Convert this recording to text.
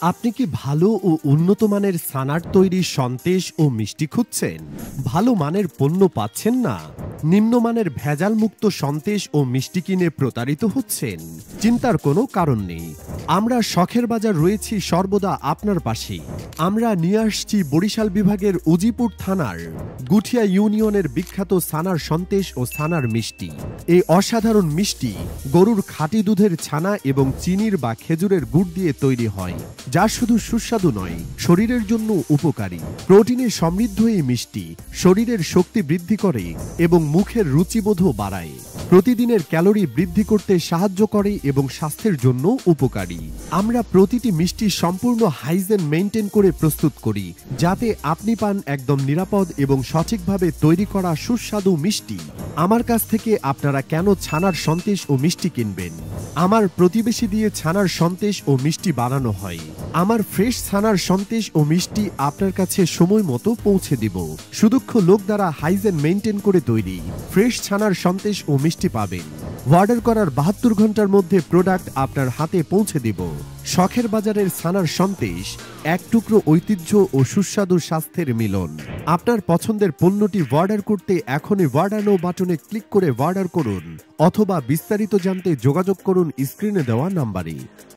আপনি কি ভালো ও উন্নত মানের ছানার তৈরি সন্দেশ ও মিষ্টি খুঁজছেন? ভালো মানের পণ্য পাচ্ছেন না? নিম্নমানের ভেজালমুক্ত সন্দেশ ও মিষ্টি কিনে প্রতারিত হচ্ছেন? চিন্তার কোনো কারণ নেই। আমরা শখের বাজার রয়েছি সর্বদা আপনার পাশেই। আমরা নিয়ে আসছি বরিশাল বিভাগের উজিপুর থানার গুঠিয়া ইউনিয়নের বিখ্যাত ছানার সন্দেশ ও ছানার মিষ্টি। এই অসাধারণ মিষ্টি গরুর খাঁটি দুধের ছানা এবং চিনির বা খেজুরের গুড় দিয়ে তৈরি হয়, যা শুধু সুস্বাদু নয়, শরীরের জন্য উপকারী। প্রোটিনে সমৃদ্ধ এই মিষ্টি শরীরের শক্তি বৃদ্ধি করে এবং মুখের রুচিবোধও বাড়ায়। প্রতিদিনের ক্যালোরি বৃদ্ধি করতে সাহায্য করে এবং স্বাস্থ্যের জন্য উপকারী। আমরা প্রতিটি মিষ্টি সম্পূর্ণ হাইজেন মেইনটেইন করে প্রস্তুত করি, যাতে আপনি পান একদম নিরাপদ এবং সঠিকভাবে তৈরি করা সুস্বাদু মিষ্টি। আমার কাছ থেকে আপনারা কেন ছানার সন্দেশ ও মিষ্টি কিনবেন? আমার প্রতিবেশী দিয়ে ছানার সন্দেশ ও মিষ্টি বানানো হয়। আমার ফ্রেশ ছানার সন্দেশ ও মিষ্টি আপনার কাছে সময় মতো পৌঁছে দিব। সুদক্ষ লোক দ্বারা হাইজেন মেইনটেইন করে তৈরি ফ্রেশ ছানার সন্দেশ ও মিষ্টি পাবেন। অর্ডার করার 72 ঘন্টার মধ্যে প্রোডাক্ট আপনার হাতে পৌঁছে দিব। শখের বাজারের ছানার সন্দেশ, এক টুকরো ঐতিহ্য ও সুস্বাদু স্বাস্থ্যের মিলন। আপনার পছন্দের পণ্যটি অর্ডার করতে এখনই অর্ডার নাও বাটনে ক্লিক করে অর্ডার করুন, অথবা বিস্তারিত জানতে যোগাযোগ করুন স্ক্রিনে দেওয়া নাম্বারে।